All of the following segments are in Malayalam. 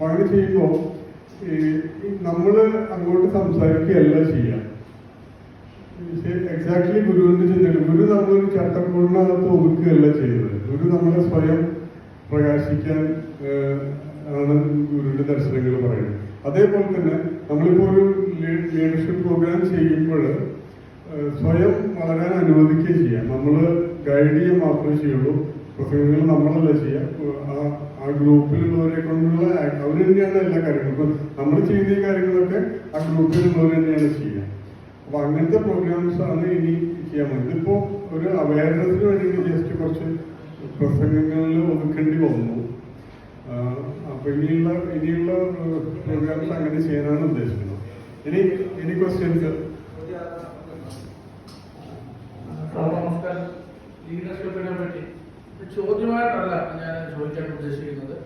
അങ്ങനെ ചെയ്യുമ്പോൾ നമ്മൾ അങ്ങോട്ട് സംസാരിക്കുകയല്ല ചെയ്യാം. എക്സാക്ട്ലി ഗുരുവിന്റെ ചിന്തകൾ. ഗുരു നമ്മളൊരു ചട്ടക്കൂടിനകത്ത് ഒതുക്കുകയല്ല ചെയ്യുന്നത്. ഗുരു നമ്മളെ സ്വയം പ്രകാശിക്കാൻ ആണ് ഗുരുവിന്റെ ദർശനങ്ങൾ പറയുന്നത്. അതേപോലെ തന്നെ നമ്മളിപ്പോൾ ഒരു ലീഡർഷിപ്പ് പ്രോഗ്രാം ചെയ്യുമ്പോൾ സ്വയം വളരാൻ അനുവദിക്കുകയും ചെയ്യാം. നമ്മൾ ഗൈഡ് ചെയ്യാൻ മാത്രമേ ചെയ്യുള്ളൂ. പ്രസംഗങ്ങൾ നമ്മളല്ല ചെയ്യാം. ആ ഗ്രൂപ്പിലുള്ളവരെ കൊണ്ടുള്ള അവർ തന്നെയാണ് എല്ലാ കാര്യങ്ങളും. ഇപ്പം നമ്മൾ ചെയ്യുന്ന ഈ കാര്യങ്ങളൊക്കെ ആ ഗ്രൂപ്പിലുള്ളവർ തന്നെയാണ് ചെയ്യുക. അപ്പൊ അങ്ങനത്തെ പ്രോഗ്രാംസ് ആണ് ഇനി ചെയ്യാൻ പറ്റും. ഇതിപ്പോ ഒരു അവയർനെസ്സിന് വേണ്ടിയിട്ട് ജസ്റ്റ് കുറച്ച് പ്രസംഗങ്ങളിൽ ഒതുക്കേണ്ടി വന്നു. അപ്പൊ ഇനിയുള്ള പ്രോഗ്രാംസ് അങ്ങനെ ചെയ്യാനാണ് ഉദ്ദേശിക്കുന്നത്. ഇനി ക്വസ്റ്റ്യൻസ്. നമസ്കാരം. ലീഡർഷിപ്പിനെ പറ്റി ചോദ്യമായിട്ടല്ല ഞാൻ ചോദിക്കാൻ ഉദ്ദേശിക്കുന്നത്.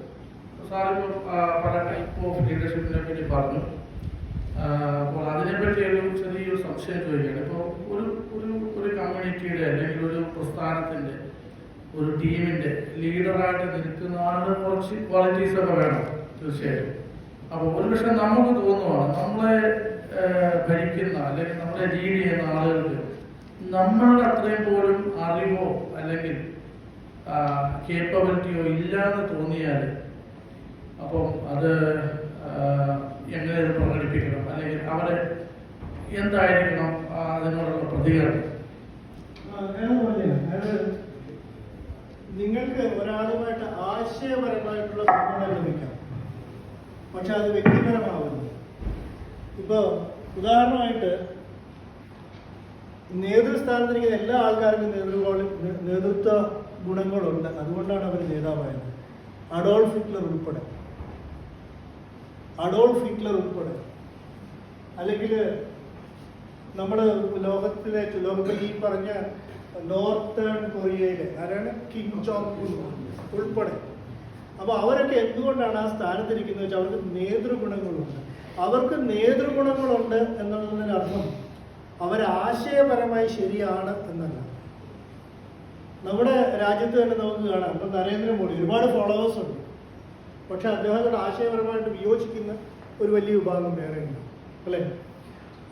സാറിപ്പോൾ പല ടൈപ്പ് ഓഫ് ലീഡർഷിപ്പിനെ പറ്റി പറഞ്ഞു. അപ്പോൾ അതിനെപ്പറ്റി ഒരു ചെറിയൊരു സംശയം ചോദിക്കുകയാണ്. ഇപ്പോൾ ഒരു കമ്മ്യൂണിറ്റിയുടെ അല്ലെങ്കിൽ ഒരു പ്രസ്ഥാനത്തിൻ്റെ ഒരു ടീമിൻ്റെ ലീഡറായിട്ട് നിൽക്കുന്ന ആളുടെ കുറച്ച് ക്വാളിറ്റീസ് ഒക്കെ വേണം തീർച്ചയായും. അപ്പോൾ ഒരുപക്ഷെ നമുക്ക് തോന്നുവാണ് നമ്മളെ ഭരിക്കുന്ന അല്ലെങ്കിൽ നമ്മളെ ലീഡ് ചെയ്യുന്ന ആളുകൾക്ക് നമ്മളുടെ അത്രയും പോലും അറിവോ അല്ലെങ്കിൽ കേപ്പബിലിറ്റിയോ ഇല്ലാന്ന് തോന്നിയാൽ അപ്പം അത് എങ്ങനെ പ്രകടിപ്പിക്കണം അല്ലെങ്കിൽ അവരെ എന്തായിരിക്കണം അതിനോടുള്ള പ്രതികരണം? നിങ്ങൾക്ക് ഒരാളുമായിട്ട് ആശയപരമായിട്ടുള്ള പിന്തുണ ലഭിക്കാം, പക്ഷെ അത് വ്യക്തിപരമാവുന്നു. ഇപ്പൊ ഉദാഹരണമായിട്ട് നേതൃസ്ഥാനത്തിരിക്കുന്ന എല്ലാ ആൾക്കാർക്കും നേതൃത്വ ഗുണങ്ങളുണ്ട്. അതുകൊണ്ടാണ് അവർ നേതാവായത്. അഡോൾഫ് ഹിറ്റ്ലർ ഉൾപ്പെടെ അല്ലെങ്കിൽ നമ്മുടെ ലോകത്തിൽ ഈ പറഞ്ഞ നോർത്തേൺ കൊറിയയിലെ ആരാണ് കിം ജോങ് ഉൻ ഉൾപ്പെടെ. അപ്പോൾ അവരൊക്കെ എന്തുകൊണ്ടാണ് ആ സ്ഥാനത്തിരിക്കുന്നത് വെച്ചാൽ അവർക്ക് നേതൃഗുണങ്ങളുണ്ട്. അവർക്ക് നേതൃഗുണങ്ങളുണ്ട് എന്നുള്ളതിനർത്ഥം അവരാശയപരമായി ശരിയാണ് എന്നല്ല. നമ്മുടെ രാജ്യത്ത് തന്നെ നമുക്ക് കാണാം. ഇപ്പം നരേന്ദ്രമോദി ഒരുപാട് ഫോളോവേഴ്സ് ഉണ്ട്, പക്ഷെ അദ്ദേഹത്തോട് ആശയപരമായിട്ട് വിയോജിക്കുന്ന ഒരു വലിയ വിഭാഗം വേറെ ഉണ്ട്, അല്ലേ?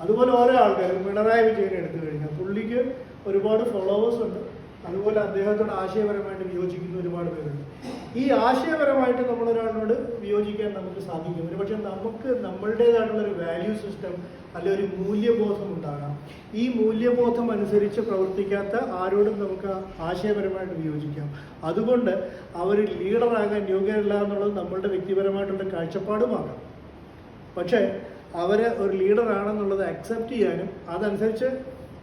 അതുപോലെ ഓരോ ആൾക്കാരും പിണറായി വിജയനെ എടുത്തു കഴിഞ്ഞാൽ പുള്ളിക്ക് ഒരുപാട് ഫോളോവേഴ്സ് ഉണ്ട്, അതുപോലെ അദ്ദേഹത്തോട് ആശയപരമായിട്ട് വിയോജിക്കുന്ന ഒരുപാട് പേരുണ്ട്. ഈ ആശയപരമായിട്ട് നമ്മളൊരാളോട് വിയോജിക്കാൻ നമുക്ക് സാധിക്കും. പക്ഷെ നമുക്ക് നമ്മളുടേതായിട്ടുള്ളൊരു വാല്യൂ സിസ്റ്റം അല്ലെങ്കിൽ ഒരു മൂല്യബോധം ഉണ്ടാകാം. ഈ മൂല്യബോധം അനുസരിച്ച് പ്രവർത്തിക്കാത്ത ആരോടും നമുക്ക് ആശയപരമായിട്ട് വിയോജിക്കാം. അതുകൊണ്ട് അവർ ലീഡറാകാൻ യോഗ്യരല്ല എന്നുള്ളത് നമ്മളുടെ വ്യക്തിപരമായിട്ടുള്ള കാഴ്ചപ്പാടുമാകാം. പക്ഷേ അവർ ഒരു ലീഡറാണെന്നുള്ളത് അക്സെപ്റ്റ് ചെയ്യാനും അതനുസരിച്ച്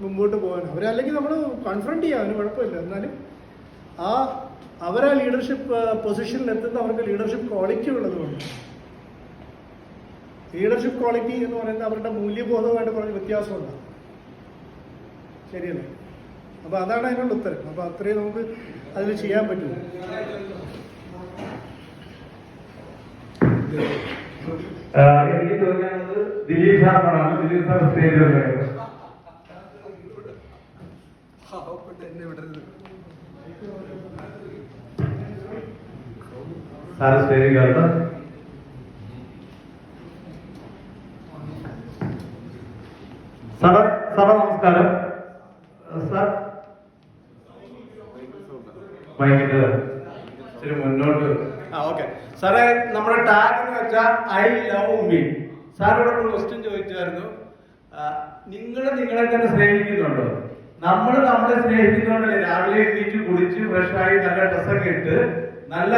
മുമ്പോട്ട് പോകാനും അവരല്ലെങ്കിൽ നമ്മൾ കോൺഫ്രണ്ട് ചെയ്യാനും കുഴപ്പമില്ല. എന്നാലും അവരാ ലീഡർഷിപ്പ് പൊസിഷനിൽ എത്തുന്ന അവർക്ക് ലീഡർഷിപ്പ് ക്വാളിറ്റി ഉള്ളതുകൊണ്ട്. ലീഡർഷിപ്പ് ക്വാളിറ്റി എന്ന് പറയുന്നത് അവരുടെ മൂല്യബോധവുമായിട്ട് കുറച്ച് വ്യത്യാസമുണ്ട്, ശരിയല്ലേ? അപ്പോൾ അതാണ് അതിനുള്ള ഉത്തരം. അപ്പോൾ അത്രയും നമുക്ക് അതിൽ ചെയ്യാൻ പറ്റുമോ? എനിക്ക് തോന്നിയാണത് ദിലീപ് സാറിനോടാണ്. ദിലീപ് സാർ സ്റ്റേജിൽ സാറ് സ്റ്റേജിൽ കയറണം. സാർ നമസ്കാരം. സാർ വൈകിട്ട് ഇച്ചിരി മുന്നോട്ട്. ഓക്കെ സാറേ, നമ്മുടെ ടാഗ് എന്ന് വെച്ചാൽ ഐ ലവ് മീ. സാറിനോട് ഒരു ക്വസ്റ്റ്യൻ ചോദിച്ചായിരുന്നു. നിങ്ങൾ നിങ്ങളെ തന്നെ സ്നേഹിക്കുന്നുണ്ടോ? നമ്മൾ നമ്മളെ സ്നേഹിക്കുന്നുണ്ടല്ലേ? രാവിലെ എണീറ്റ് കുളിച്ച് ഫ്രഷായി നല്ല ഡ്രസ്സൊക്കെ ഇട്ട് നല്ല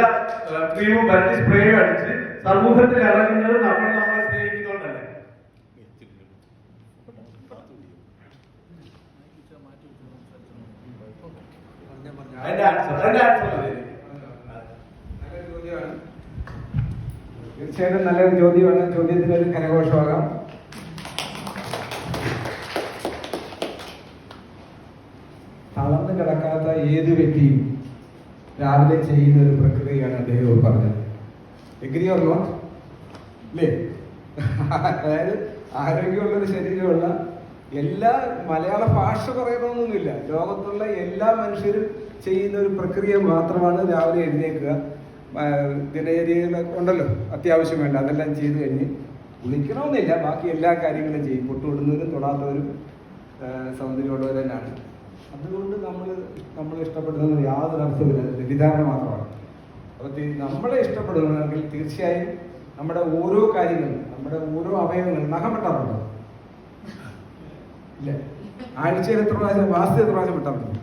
ക്രീമും പരത്തി സ്പ്രേയും അടിച്ച് സമൂഹത്തിൽ ഇറങ്ങുന്നത് നമ്മൾ നമ്മളെ സ്നേഹിക്കുന്നുണ്ടല്ലേ? അതിന്റെ ആൻസർ തീർച്ചയായിട്ടും നല്ലൊരു ചോദ്യമാണ്. ചോദ്യത്തിനൊരു കരഘോഷമാകാം. തളർന്നു കിടക്കാത്ത ഏത് വ്യക്തിയും രാവിലെ ചെയ്യുന്ന ഒരു പ്രക്രിയയാണ് അദ്ദേഹം പറഞ്ഞത്. Agree or not? അല്ലേ? അതായത് ആരോഗ്യമുള്ളൊരു ശരീരമുള്ള എല്ലാ മലയാള ഭാഷ പറയണമെന്നൊന്നുമില്ല, ലോകത്തുള്ള എല്ലാ മനുഷ്യരും ചെയ്യുന്ന ഒരു പ്രക്രിയ മാത്രമാണ് രാവിലെ എഴുന്നേൽക്കുക. ദിനചര്യകളൊക്കെ ഉണ്ടല്ലോ അത്യാവശ്യം വേണ്ട, അതെല്ലാം ചെയ്ത് കഴിഞ്ഞ് കുളിക്കണമെന്നില്ല, ബാക്കി എല്ലാ കാര്യങ്ങളും ചെയ്യും. പൊട്ടുവിടുന്നവരും തൊടാത്തവരും സൗന്ദര്യമുള്ളവർ തന്നെയാണ്. അതുകൊണ്ട് നമ്മൾ ഇഷ്ടപ്പെടുന്നത് യാതൊരു അർത്ഥമില്ല, തെറ്റിദ്ധാരണ മാത്രമാണ്. അപ്പോൾ നമ്മളെ ഇഷ്ടപ്പെടുകയാണെങ്കിൽ തീർച്ചയായും നമ്മുടെ ഓരോ കാര്യങ്ങളും, നമ്മുടെ ഓരോ അവയവങ്ങളും നഖം വെട്ടാറുണ്ടോ? ഇല്ല. ആഴ്ചയിൽ എത്ര പ്രാവശ്യം, മാസത്തിൽ എത്ര പ്രാവശ്യം വെട്ടാറുണ്ട്?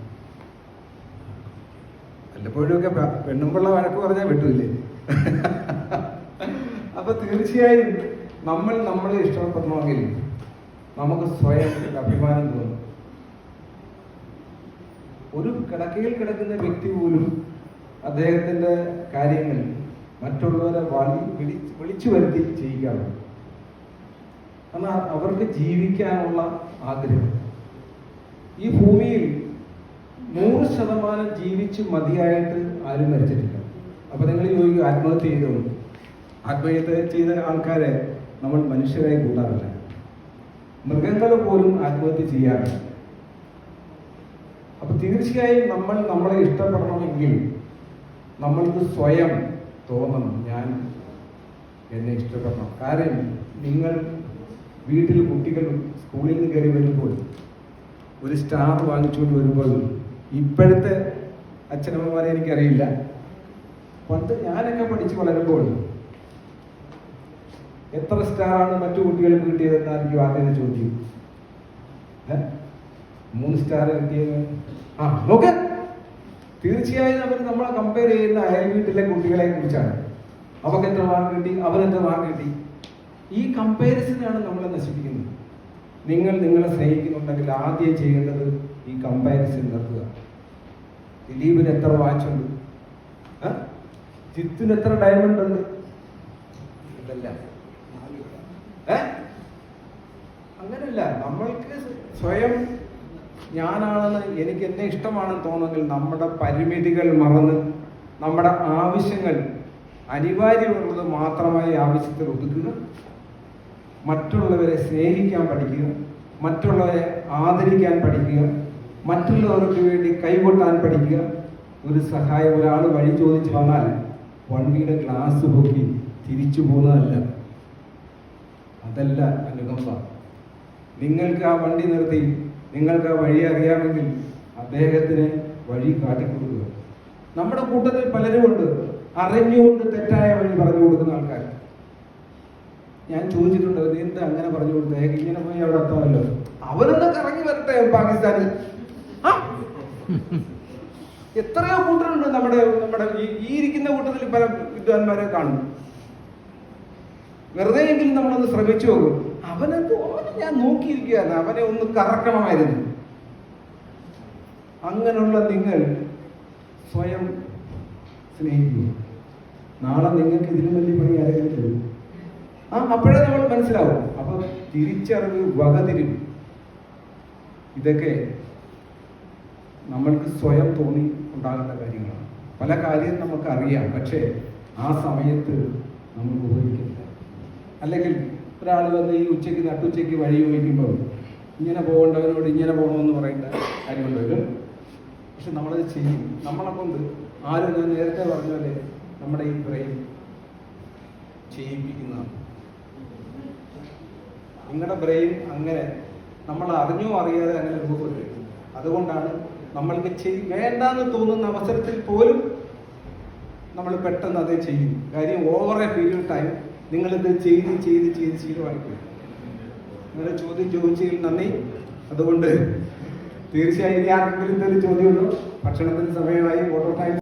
വല്ലപ്പോഴുമൊക്കെ പെണ്ണുമ്പിള്ള വഴക്ക് പറഞ്ഞാൽ വെട്ടില്ലേ? അപ്പൊ തീർച്ചയായും നമ്മളെ ഇഷ്ടപ്പെടണമെങ്കിൽ നമുക്ക് സ്വയം അഭിമാനം തോന്നും. ഒരു കിടക്കയിൽ കിടക്കുന്ന വ്യക്തി പോലും അദ്ദേഹത്തിന്റെ കാര്യങ്ങൾ മറ്റുള്ളവരെ വിളിച്ചു വരുത്തി ചെയ്യിക്കാറുണ്ട്. എന്നാൽ അവർക്ക് ജീവിക്കാനുള്ള ആഗ്രഹം. ഈ ഭൂമിയിൽ 100% ജീവിച്ച് മതിയായിട്ട് ആരും മരിച്ചിട്ടില്ല. അപ്പൊ നിങ്ങൾ ചോദിക്കും ആത്മഹത്യ ചെയ്തോളൂ. ആത്മഹത്യ ചെയ്ത ആൾക്കാരെ നമ്മൾ മനുഷ്യരായി കൂട്ടാറില്ല. മൃഗങ്ങൾ പോലും ആത്മഹത്യ ചെയ്യാറില്ല. അപ്പൊ തീർച്ചയായും നമ്മളെ ഇഷ്ടപ്പെടണമെങ്കിൽ നമ്മൾക്ക് സ്വയം തോന്നണം, ഞാൻ എന്നെ ഇഷ്ടപ്പെടണം. കാരണം നിങ്ങൾ വീട്ടിൽ കുട്ടികൾ സ്കൂളിൽ നിന്ന് കയറി വരുമ്പോൾ ഒരു സ്റ്റാർ വാങ്ങിച്ചുകൊണ്ട് വരുമ്പോൾ ഇപ്പോഴത്തെ അച്ഛനമ്മമാരെ എനിക്കറിയില്ല, പണ്ട് ഞാനൊക്കെ പഠിച്ച് വളരുമ്പോൾ എത്ര സ്റ്റാറാണ് മറ്റു കുട്ടികൾക്ക് കിട്ടിയതെന്നായിരിക്കും ആദ്യം ചോദ്യം. 3 സ്റ്റാർ കിട്ടിയത്. നോക്ക്, തീർച്ചയായും നമ്മളെ കമ്പയർ ചെയ്യുന്ന അയൽ വീട്ടിലെ കുട്ടികളെ കുറിച്ചാണ്. അവർക്ക് എത്ര മാർക്ക് കിട്ടി, അവരെത്ര മാർക്ക് കിട്ടി. ഈ കമ്പാരിസനാണ് നമ്മളെ നശിപ്പിക്കുന്നത്. നിങ്ങളെ സ്നേഹിക്കുന്നുണ്ടെങ്കിൽ ആദ്യം ചെയ്യേണ്ടത് ഈ കമ്പാരിസൺ നിർത്തുക. ദിലീപിന് എത്ര വാച്ചുണ്ട്, ജിത്തിന് എത്ര ഡയമണ്ട് ഉണ്ട്, ഇതല്ല. അങ്ങനല്ല. നമ്മൾക്ക് സ്വയം ഞാനാണെന്ന്, എനിക്ക് എന്നെ ഇഷ്ടമാണെന്ന് തോന്നുമെങ്കിൽ നമ്മുടെ പരിമിതികൾ മറന്ന് നമ്മുടെ ആവശ്യങ്ങൾ അനിവാര്യമുള്ളത് മാത്രമായി ആവശ്യത്തിൽ ഒതുക്കുക, മറ്റുള്ളവരെ സ്നേഹിക്കാൻ പഠിക്കുക, മറ്റുള്ളവരെ ആദരിക്കാൻ പഠിക്കുക, മറ്റുള്ളവർക്ക് വേണ്ടി കൈകൊട്ടാൻ പഠിക്കുക. ഒരു സഹായം ഒരാൾ വഴി ചോദിച്ചു വന്നാൽ വണ്ടിയുടെ ഗ്ലാസ് പൊക്കി തിരിച്ചു പോകുന്നതല്ല, അതല്ല അനുകമ്പ. നിങ്ങൾക്ക് ആ വണ്ടി നിർത്തി നിങ്ങൾക്ക് ആ വഴി അറിയാമെങ്കിൽ അദ്ദേഹത്തിന് വഴി കാട്ടിക്കൊടുക്കുക. നമ്മുടെ കൂട്ടത്തിൽ പലരുമുണ്ട് അറിഞ്ഞുകൊണ്ട് തെറ്റായ വഴി പറഞ്ഞു കൊടുക്കുന്ന ആൾക്കാർ. ഞാൻ ചോദിച്ചിട്ടുണ്ട്, എന്താ അങ്ങനെ പറഞ്ഞു കൊടുത്തേ, ഇങ്ങനെ പോയി അവിടെ എത്താമല്ലോ, അവനൊന്നൊക്കെ ഇറങ്ങി വരട്ടെ പാകിസ്ഥാനിൽ. എത്രയോ കൂട്ടരുണ്ട് നമ്മുടെ ഈ ഇരിക്കുന്ന കൂട്ടത്തിൽ പല വിദ്വാൻമാരെ കാണും. വെറുതെ എങ്കിലും നമ്മളൊന്ന് ശ്രമിച്ചു നോക്കും. അവനെ ഞാൻ നോക്കിയിരിക്കുകയാണ്, അവനെ ഒന്ന് കറക്കണമായിരുന്നു. അങ്ങനെയുള്ള നിങ്ങൾ സ്വയം സ്നേഹിക്കുക. നാളെ നിങ്ങൾക്ക് ഇതിലും വലിയ പണി ആരെങ്കിലും തരും. അപ്പോഴേ നമ്മൾ മനസ്സിലാവും. അപ്പൊ തിരിച്ചറിവ്, വകതിരിവ്, ഇതൊക്കെ നമ്മൾക്ക് സ്വയം തോന്നി ഉണ്ടാകേണ്ട കാര്യങ്ങളാണ്. പല കാര്യം നമുക്ക് അറിയാം, പക്ഷേ ആ സമയത്ത് നമ്മൾ ഉപയോഗിക്കില്ല. അല്ലെങ്കിൽ ഒരാൾ വന്ന് ഈ ഉച്ചയ്ക്ക് നട്ടുച്ചയ്ക്ക് വഴി ചോദിക്കുമ്പോൾ ഇങ്ങനെ പോകേണ്ടവനോട് ഇങ്ങനെ പോകണമെന്ന് പറയേണ്ട കാര്യമുണ്ട് വരും. പക്ഷെ നമ്മളത് ചെയ്യും. നമ്മളെ കൊണ്ട് ആരും, ഞാൻ നേരത്തെ പറഞ്ഞ പോലെ നമ്മുടെ ഈ ബ്രെയിൻ ചെയ്യിപ്പിക്കുന്നതാണ്. നിങ്ങളുടെ ബ്രെയിൻ അങ്ങനെ നമ്മൾ അറിഞ്ഞോ അറിയാതെ അങ്ങനെ രൂപപ്പെട്ടു. അതുകൊണ്ടാണ് നമ്മൾക്ക് വേണ്ടാന്ന് തോന്നുന്ന അവസരത്തിൽ പോലും നമ്മൾ പെട്ടെന്ന് അതേ ചെയ്യും. കാര്യം ഓവർ എ പീരിയഡ് ടൈം നിങ്ങളിത് ചെയ്ത് ശീലമായിപ്പോയി. നിങ്ങളുടെ ചോദ്യം ചോദിച്ചതിൽ നന്ദി. അതുകൊണ്ട് തീർച്ചയായും ഇനി ആർക്കെങ്കിലും എന്തെങ്കിലും ചോദ്യമുണ്ടോ? ഭക്ഷണത്തിന് സമയമായി, ഫോട്ടോ ടൈം